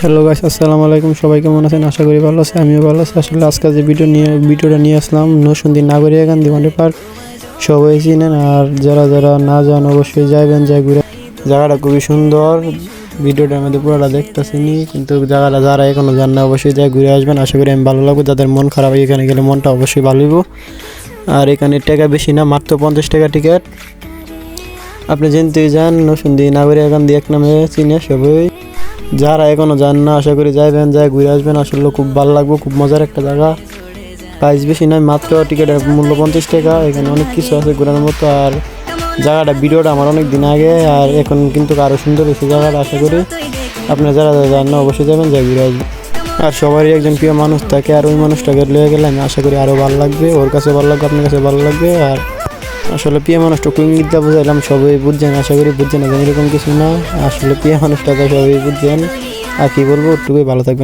Hello guys, আসসালামু আলাইকুম। সবাই কেমন আছেন? আশা করি ভালো আছে। আমিও ভালো আছি। আসলে আজকে যে ভিডিওটা নিয়ে আসলাম নরসিংদী নাগরিয়াকান্দি ওয়াটার পার্ক। সবাই চিনেন, আর যারা যারা না যান অবশ্যই যাইবেন, যাই ঘুরে। জায়গাটা খুবই সুন্দর। ভিডিওটার মধ্যে পুরোটা দেখতেছিনি, কিন্তু জায়গাটা যারা এখনো যান না অবশ্যই যাই ঘুরে আসবেন। আশা করি আমি ভালো লাগবে। যাদের মন খারাপ এখানে গেলে মনটা অবশ্যই ভালো হইব। আর এখানে টাকা বেশি না, মাত্র 50 টাকা টিকিট। আপনি যেতেই যান, নরসিংদী নাগরিয়াকান্দি এক নামে চিনে সবাই। যারা এখনো যান না আশা করি যাইবেন, যাই ঘুরে আসবেন। আসলে খুব ভালো লাগবে, খুব মজার একটা জায়গা। প্রাইস বেশি নয়, মাত্র টিকিটের মূল্য 50 টাকা। এখানে অনেক কিছু আছে ঘোরানোর মতো। আর জায়গাটা ভিডিওটা আমার অনেক দিন আগে, আর এখন কিন্তু আরও সুন্দর হয়েছে জায়গাটা। আশা করি আপনারা যারা যারা যান না অবশ্যই যাবেন, যাই ঘুরে আসবেন। আর সবারই একজন প্রিয় মানুষ থাকে, আর ওই মানুষটাকে লয়ে গেলে আমি আশা করি আরও ভালো লাগবে। ওর কাছে ভালো লাগবে, আপনার কাছে ভালো লাগবে। আর আসলে প্রিয় মানুষটা কুইংবিদ্যা বুঝাইলাম, সবাই বুঝছেন, আশা করি বুঝছেন না, এরকম কিছু না। আসলে প্রিয় মানুষটা তো সবাই বুঝছেন। আর কি বলবো, একটুকুই ভালো থাকবেন।